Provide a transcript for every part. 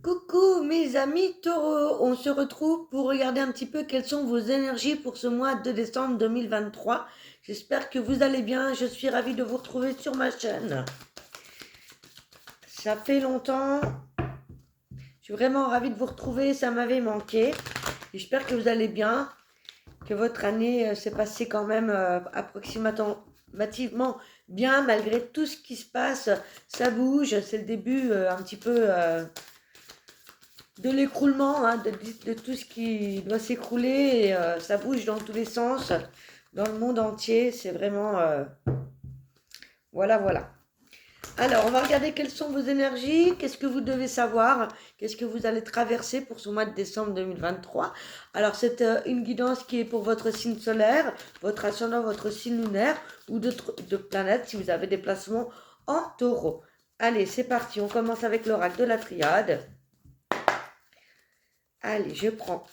Coucou mes amis taureaux, on se retrouve pour regarder un petit peu quelles sont vos énergies pour ce mois de décembre 2023. J'espère que vous allez bien, je suis ravie de vous retrouver sur ma chaîne. Ça fait longtemps, je suis vraiment ravie de vous retrouver, ça m'avait manqué. J'espère que vous allez bien, que votre année s'est passée quand même approximativement bien malgré tout ce qui se passe. Ça bouge, c'est le début un petit peu... de l'écroulement, hein, de tout ce qui doit s'écrouler. Et, ça bouge dans tous les sens, dans le monde entier. C'est vraiment... voilà, voilà. Alors, on va regarder quelles sont vos énergies, qu'est-ce que vous devez savoir, qu'est-ce que vous allez traverser pour ce mois de décembre 2023. Alors, c'est une guidance qui est pour votre signe solaire, votre ascendant, votre signe lunaire ou de planètes si vous avez des placements en taureau. Allez, c'est parti, on commence avec l'oracle de la triade. Allez, je prends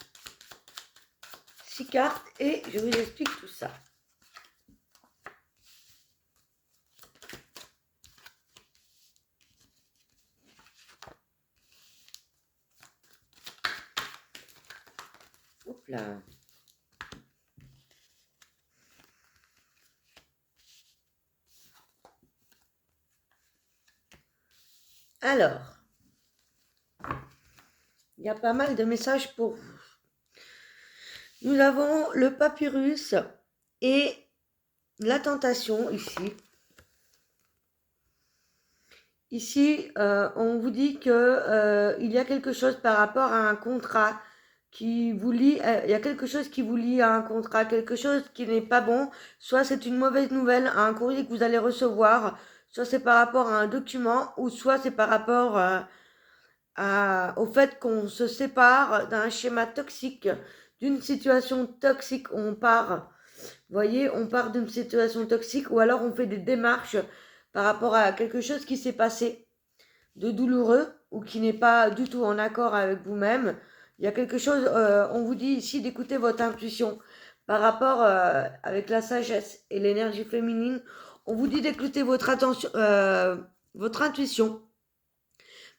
6 cartes et je vous explique tout ça. Hop là. Alors, il y a pas mal de messages pour vous. Nous avons le papyrus et la tentation ici. Ici, on vous dit que il y a quelque chose par rapport à un contrat qui vous lie. Il y a quelque chose qui vous lie à un contrat, quelque chose qui n'est pas bon. Soit c'est une mauvaise nouvelle, à un courrier que vous allez recevoir. Soit c'est par rapport à un document, ou soit c'est par rapport au fait qu'on se sépare d'un schéma toxique, d'une situation toxique. On part, vous voyez, on part d'une situation toxique, ou alors on fait des démarches par rapport à quelque chose qui s'est passé de douloureux ou qui n'est pas du tout en accord avec vous-même. Il y a quelque chose, on vous dit ici d'écouter votre intuition par rapport avec la sagesse et l'énergie féminine. On vous dit d'écouter votre intuition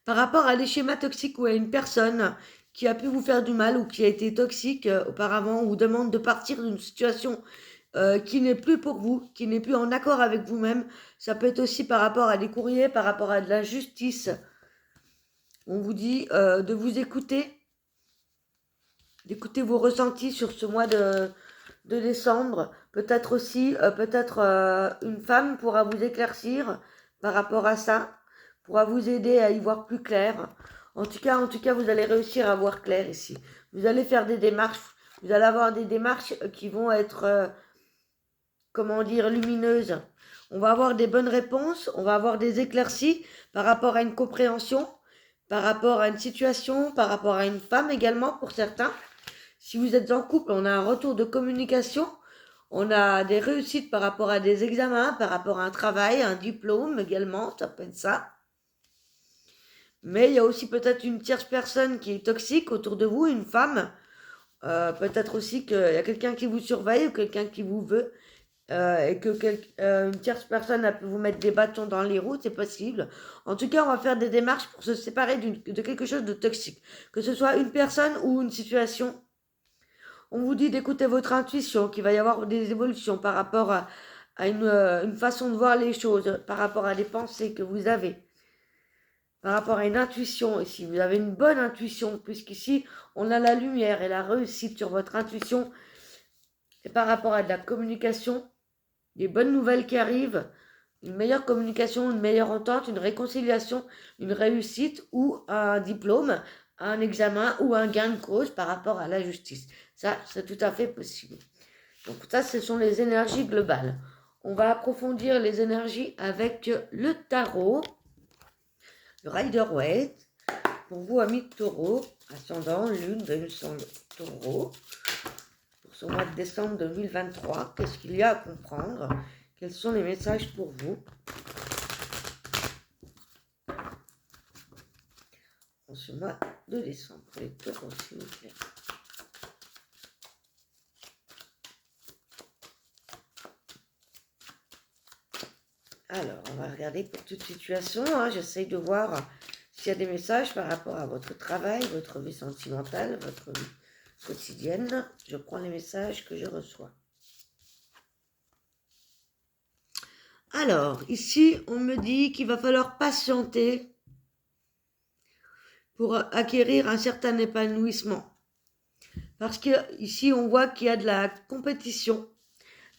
par rapport à des schémas toxiques ou à une personne qui a pu vous faire du mal ou qui a été toxique auparavant, ou demande de partir d'une situation qui n'est plus pour vous, qui n'est plus en accord avec vous-même. Ça peut être aussi par rapport à des courriers, par rapport à de la justice. On vous dit de vous écouter, d'écouter vos ressentis sur ce mois de décembre. Peut-être aussi, une femme pourra vous éclaircir par rapport à ça, pourra vous aider à y voir plus clair. En tout cas, vous allez réussir à voir clair ici. Vous allez faire des démarches, vous allez avoir des démarches qui vont être, comment dire, lumineuses. On va avoir des bonnes réponses, on va avoir des éclaircies par rapport à une compréhension, par rapport à une situation, par rapport à une femme également pour certains. Si vous êtes en couple, on a un retour de communication, on a des réussites par rapport à des examens, par rapport à un travail, un diplôme également, ça peut être ça. Mais il y a aussi peut-être une tierce personne qui est toxique autour de vous, une femme. Peut-être aussi qu'il y a quelqu'un qui vous surveille ou quelqu'un qui vous veut. Et que une tierce personne a pu vous mettre des bâtons dans les roues, c'est possible. En tout cas, on va faire des démarches pour se séparer de quelque chose de toxique. Que ce soit une personne ou une situation. On vous dit d'écouter votre intuition, qu'il va y avoir des évolutions par rapport à une façon de voir les choses, par rapport à des pensées que vous avez, par rapport à une intuition. Et si vous avez une bonne intuition, puisqu'ici, on a la lumière et la réussite sur votre intuition, et par rapport à de la communication, des bonnes nouvelles qui arrivent, une meilleure communication, une meilleure entente, une réconciliation, une réussite ou un diplôme, un examen ou un gain de cause par rapport à la justice. Ça, c'est tout à fait possible. Donc ça, ce sont les énergies globales. On va approfondir les énergies avec le tarot, le Rider-Waite. Pour vous, amis de taureau, ascendant, lune, Vénus en taureau, pour ce mois de décembre 2023, qu'est-ce qu'il y a à comprendre? Quels sont les messages pour vous en ce mois de décembre, les taureaux, s'il vous plaît? Alors, on va regarder pour toute situation. J'essaye de voir S'il y a des messages par rapport à votre travail, votre vie sentimentale, votre vie quotidienne, je prends les messages que je reçois. Alors, ici, on me dit qu'il va falloir patienter pour acquérir un certain épanouissement. Parce que ici, on voit qu'il y a de la compétition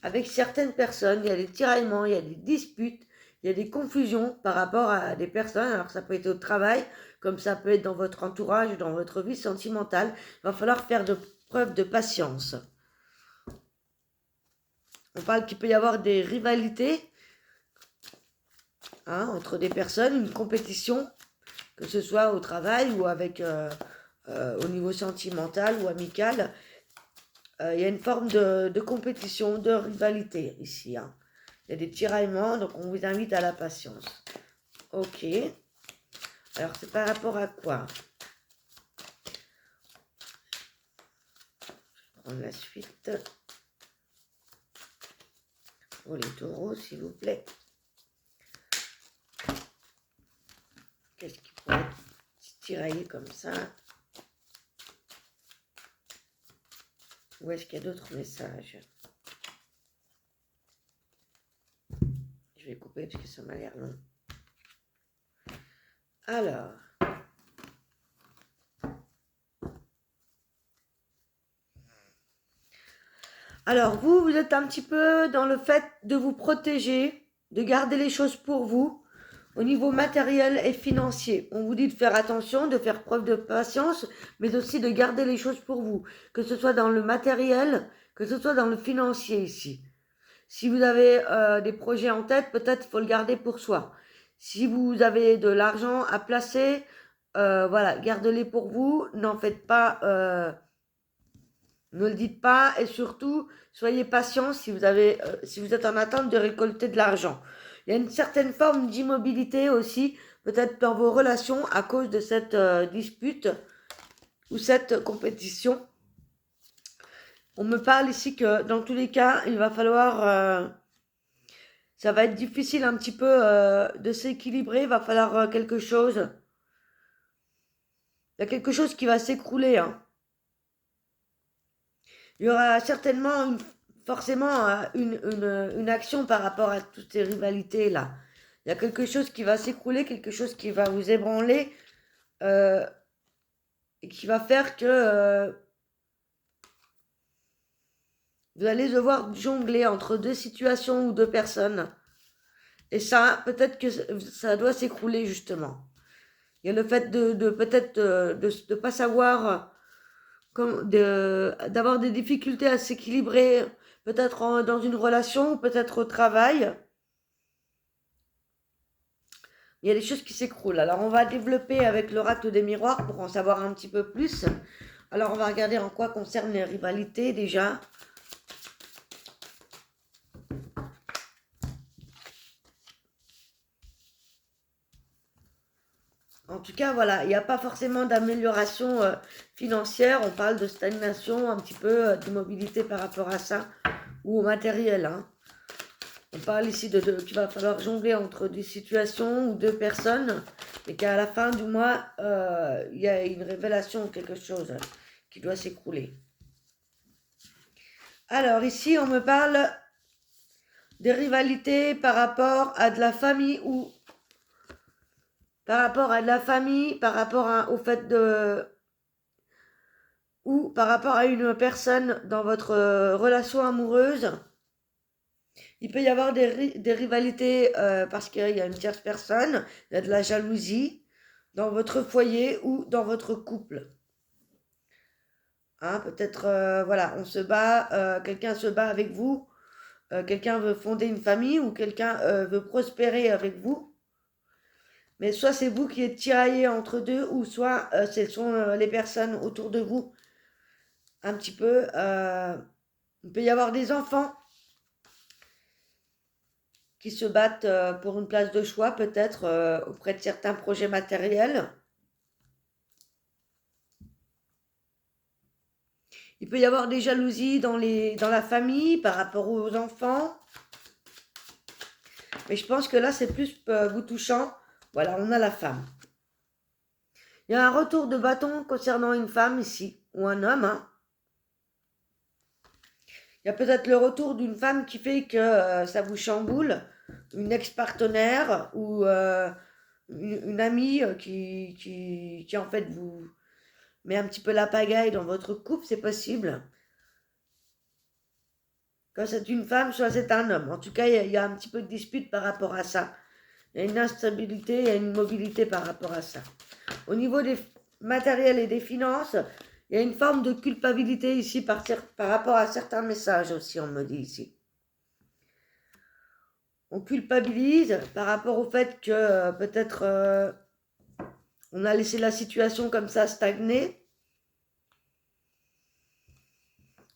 avec certaines personnes, il y a des tiraillements, il y a des disputes, il y a des confusions par rapport à des personnes. Alors ça peut être au travail, comme ça peut être dans votre entourage, dans votre vie sentimentale. Il va falloir faire preuve de patience. On parle qu'il peut y avoir des rivalités entre des personnes, une compétition, que ce soit au travail ou avec au niveau sentimental ou amical. Il y a une forme de compétition, de rivalité ici. Il y a des tiraillements, donc on vous invite à la patience. Ok. Alors, c'est par rapport à quoi? Je vais prendre la suite. Pour les taureaux, s'il vous plaît. Qu'est-ce qui pourrait être tiraillé comme ça? Ou est-ce qu'il y a d'autres messages? Je vais couper parce que ça m'a l'air long. Alors vous êtes un petit peu dans le fait de vous protéger, de garder les choses pour vous au niveau matériel et financier. On vous dit de faire attention, de faire preuve de patience, mais aussi de garder les choses pour vous, que ce soit dans le matériel, que ce soit dans le financier ici. Si vous avez des projets en tête, peut-être faut le garder pour soi. Si vous avez de l'argent à placer, voilà, gardez-les pour vous. N'en faites pas, ne le dites pas, et surtout, soyez patient si vous êtes en attente de récolter de l'argent. Il y a une certaine forme d'immobilité aussi, peut-être dans vos relations à cause de cette dispute ou cette compétition. On me parle ici que dans tous les cas, il va falloir... ça va être difficile un petit peu de s'équilibrer. Il va falloir quelque chose. Il y a quelque chose qui va s'écrouler. Il y aura certainement forcément une action par rapport à toutes ces rivalités-là. Il y a quelque chose qui va s'écrouler, quelque chose qui va vous ébranler et qui va faire que vous allez devoir jongler entre deux situations ou deux personnes. Et ça, peut-être que ça doit s'écrouler justement. Il y a le fait de peut-être de pas savoir d'avoir des difficultés à s'équilibrer, peut-être dans une relation, peut-être au travail. Il y a des choses qui s'écroulent. Alors on va développer avec l'oracle des miroirs pour en savoir un petit peu plus. Alors on va regarder en quoi concerne les rivalités déjà. En tout cas, voilà, il n'y a pas forcément d'amélioration financière. On parle de stagnation, un petit peu d'immobilité par rapport à ça, ou au matériel. On parle ici qu'il va falloir jongler entre des situations ou deux personnes, et qu'à la fin du mois, il y a une révélation, quelque chose qui doit s'écrouler. Alors ici, on me parle des rivalités par rapport à de la famille ou par rapport au fait de... ou par rapport à une personne dans votre relation amoureuse. Il peut y avoir des rivalités parce qu'il y a une tierce personne, il y a de la jalousie dans votre foyer ou dans votre couple. Peut-être, voilà, on se bat, quelqu'un se bat avec vous, quelqu'un veut fonder une famille ou quelqu'un veut prospérer avec vous. Mais soit c'est vous qui êtes tiraillé entre deux, ou soit ce sont les personnes autour de vous. Un petit peu. Il peut y avoir des enfants qui se battent pour une place de choix, peut-être auprès de certains projets matériels. Il peut y avoir des jalousies dans la famille par rapport aux enfants. Mais je pense que là, c'est plus vous touchant. Voilà, on a la femme. Il y a un retour de bâton concernant une femme ici, ou un homme. Hein. Il y a peut-être le retour d'une femme qui fait que ça vous chamboule, une ex-partenaire ou une amie qui en fait vous met un petit peu la pagaille dans votre couple, c'est possible. Quand c'est une femme, soit c'est un homme. En tout cas, il y a un petit peu de dispute par rapport à ça. Il y a une instabilité, il y a une mobilité par rapport à ça. Au niveau des matériels et des finances, il y a une forme de culpabilité ici par rapport à certains messages aussi, on me dit ici. On culpabilise par rapport au fait que peut-être on a laissé la situation comme ça stagner.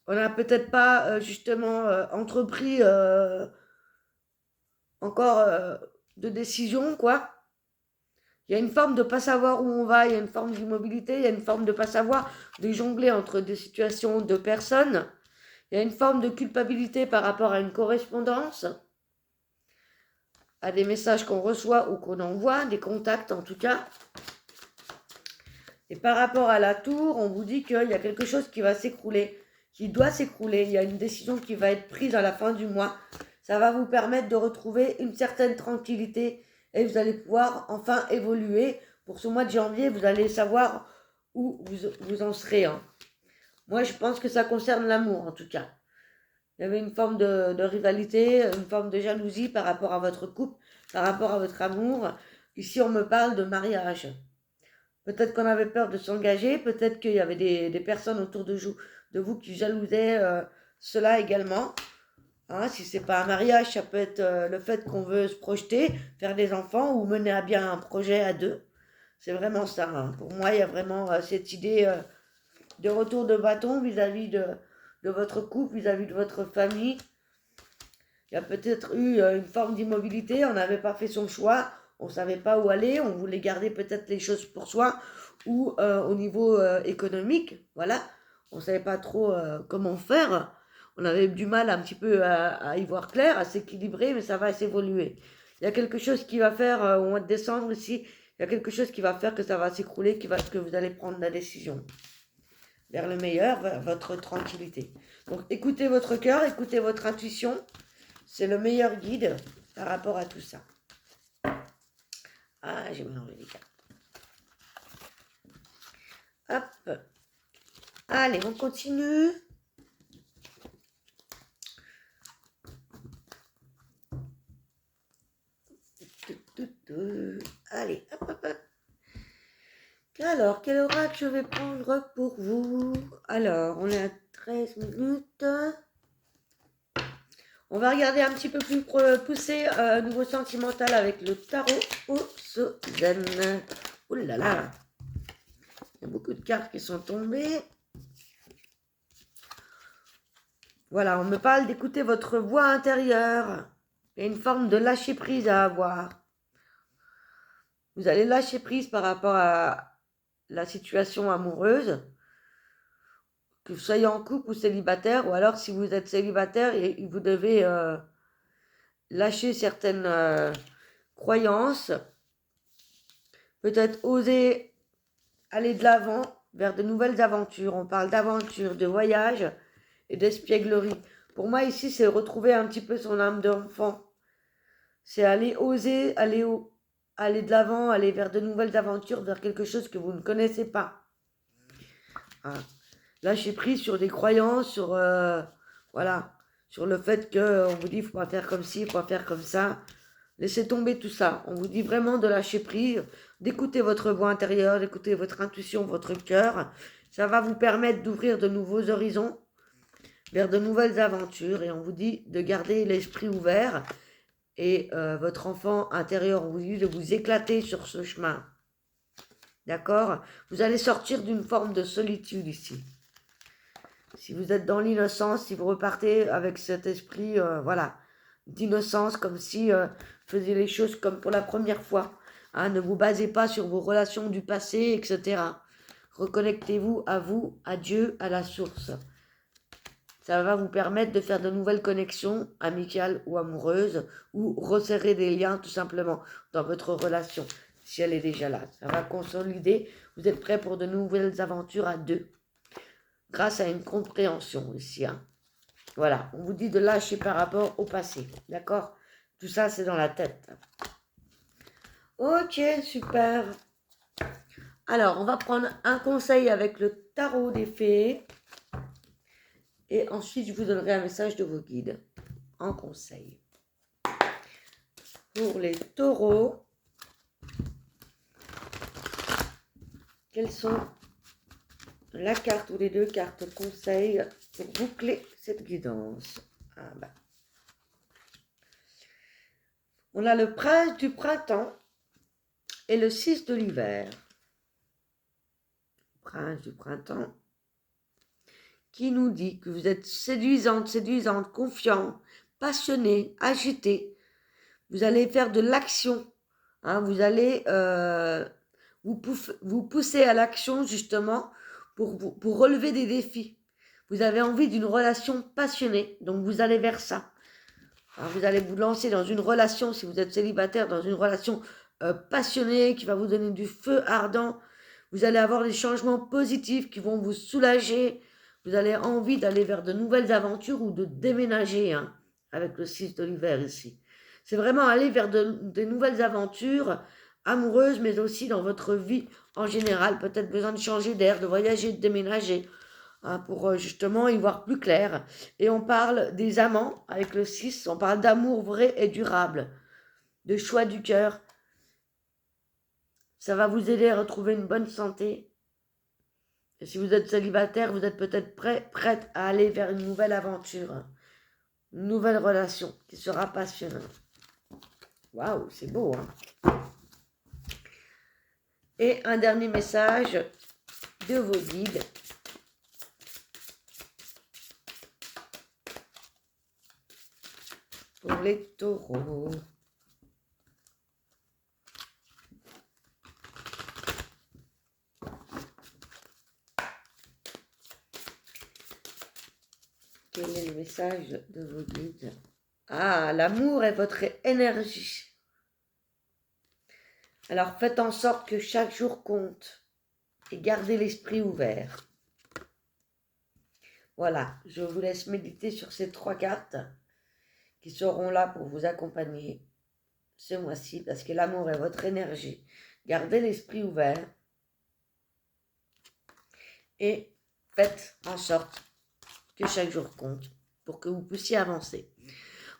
On n'a peut-être pas justement entrepris encore de décision, quoi. Il y a une forme de ne pas savoir où on va, il y a une forme d'immobilité, il y a une forme de ne pas savoir, de jongler entre des situations de personnes. Il y a une forme de culpabilité par rapport à une correspondance, à des messages qu'on reçoit ou qu'on envoie, des contacts en tout cas. Et par rapport à la tour, on vous dit qu'il y a quelque chose qui va s'écrouler, qui doit s'écrouler. Il y a une décision qui va être prise à la fin du mois. Ça va vous permettre de retrouver une certaine tranquillité et vous allez pouvoir enfin évoluer. Pour ce mois de janvier, vous allez savoir où vous en serez. Hein. Moi, je pense que ça concerne l'amour, en tout cas. Il y avait une forme de rivalité, une forme de jalousie par rapport à votre couple, par rapport à votre amour. Ici, on me parle de mariage. Peut-être qu'on avait peur de s'engager, peut-être qu'il y avait des personnes autour de vous qui jalousaient cela également. Hein, si c'est pas un mariage, ça peut être le fait qu'on veut se projeter, faire des enfants ou mener à bien un projet à deux. C'est vraiment ça. Hein. Pour moi, il y a vraiment cette idée de retour de bâton vis-à-vis de votre couple, vis-à-vis de votre famille. Il y a peut-être eu une forme d'immobilité, on n'avait pas fait son choix, on ne savait pas où aller, on voulait garder peut-être les choses pour soi ou au niveau économique, voilà. On ne savait pas trop comment faire. On avait du mal un petit peu à y voir clair, à s'équilibrer, mais ça va s'évoluer. Il y a quelque chose qui va faire au mois de décembre ici, il y a quelque chose qui va faire que ça va s'écrouler, que vous allez prendre la décision vers le meilleur, vers votre tranquillité. Donc écoutez votre cœur, écoutez votre intuition, c'est le meilleur guide par rapport à tout ça. Ah, j'ai mélangé les cartes. Hop. Allez, on continue. Allez, hop, hop, hop. Alors, quel oracle je vais prendre pour vous? Alors, on est à 13 minutes. On va regarder un petit peu plus poussé, nouveau sentimental avec le tarot Osozan. Oh là là, il y a beaucoup de cartes qui sont tombées. Voilà, on me parle d'écouter votre voix intérieure. Il y a une forme de lâcher prise à avoir. Vous allez lâcher prise par rapport à la situation amoureuse. Que vous soyez en couple ou célibataire, ou alors si vous êtes célibataire, vous devez lâcher certaines croyances, peut-être oser aller de l'avant vers de nouvelles aventures. On parle d'aventure, de voyage et d'espièglerie. Pour moi ici, c'est retrouver un petit peu son âme d'enfant. C'est aller oser, aller de l'avant, aller vers de nouvelles aventures, vers quelque chose que vous ne connaissez pas. Hein. Lâcher prise sur des croyances, sur voilà, sur le fait qu'on vous dit il faut pas faire comme ci, il faut pas faire comme ça. Laissez tomber tout ça. On vous dit vraiment de lâcher prise, d'écouter votre voix intérieure, d'écouter votre intuition, votre cœur. Ça va vous permettre d'ouvrir de nouveaux horizons vers de nouvelles aventures. Et on vous dit de garder l'esprit ouvert. Et votre enfant intérieur, on vous dit de vous éclater sur ce chemin. D'accord? Vous allez sortir d'une forme de solitude ici. Si vous êtes dans l'innocence, si vous repartez avec cet esprit, voilà, d'innocence, comme si vous faisiez les choses comme pour la première fois. Hein, ne vous basez pas sur vos relations du passé, etc. Reconnectez-vous, à Dieu, à la source. Ça va vous permettre de faire de nouvelles connexions, amicales ou amoureuses, ou resserrer des liens tout simplement dans votre relation, si elle est déjà là. Ça va consolider Vous êtes prêts pour de nouvelles aventures à deux, grâce à une compréhension ici. Hein. Voilà, on vous dit de lâcher par rapport au passé, d'accord? Tout ça, c'est dans la tête. Ok, super. Alors, on va prendre un conseil avec le tarot des fées. Et ensuite, je vous donnerai un message de vos guides en conseil. Pour les taureaux, quelles sont la carte ou les deux cartes conseils pour boucler cette guidance? Ah bah. On a le prince du printemps et le 6 de l'hiver. Prince du printemps qui nous dit que vous êtes séduisante, confiant, passionné, agité. Vous allez faire de l'action. Hein, vous allez vous pousser à l'action justement pour relever des défis. Vous avez envie d'une relation passionnée, donc vous allez vers ça. Alors vous allez vous lancer dans une relation, si vous êtes célibataire, dans une relation passionnée qui va vous donner du feu ardent. Vous allez avoir des changements positifs qui vont vous soulager. Vous avez envie d'aller vers de nouvelles aventures ou de déménager, hein, avec le 6 de l'hiver ici. C'est vraiment aller vers de nouvelles aventures amoureuses, mais aussi dans votre vie en général. Peut-être besoin de changer d'air, de voyager, de déménager, hein, pour justement y voir plus clair. Et on parle des amants avec le 6, on parle d'amour vrai et durable, de choix du cœur. Ça va vous aider à retrouver une bonne santé. Et si vous êtes célibataire, vous êtes peut-être prête à aller vers une nouvelle aventure, une nouvelle relation qui sera passionnante. Waouh, c'est beau, hein? Et un dernier message de vos guides. Pour les taureaux. Quel est le message de vos guides? Ah, l'amour est votre énergie. Alors faites en sorte que chaque jour compte et gardez l'esprit ouvert. Voilà, je vous laisse méditer sur ces 3 cartes qui seront là pour vous accompagner ce mois-ci, parce que l'amour est votre énergie. Gardez l'esprit ouvert et faites en sorte que chaque jour compte pour que vous puissiez avancer.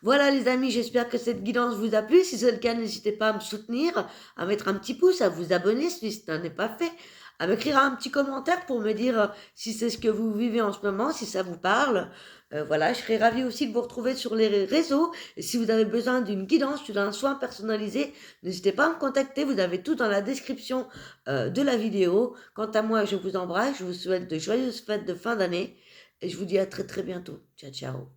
Voilà les amis, j'espère que cette guidance vous a plu. Si c'est le cas, n'hésitez pas à me soutenir, à mettre un petit pouce, à vous abonner si ce n'est pas fait, à m'écrire un petit commentaire pour me dire si c'est ce que vous vivez en ce moment, si ça vous parle. Voilà, je serais ravie aussi de vous retrouver sur les réseaux. Et si vous avez besoin d'une guidance ou d'un soin personnalisé, n'hésitez pas à me contacter. Vous avez tout dans la description de la vidéo. Quant à moi, je vous embrasse. Je vous souhaite de joyeuses fêtes de fin d'année. Et je vous dis à très très bientôt. Ciao, ciao.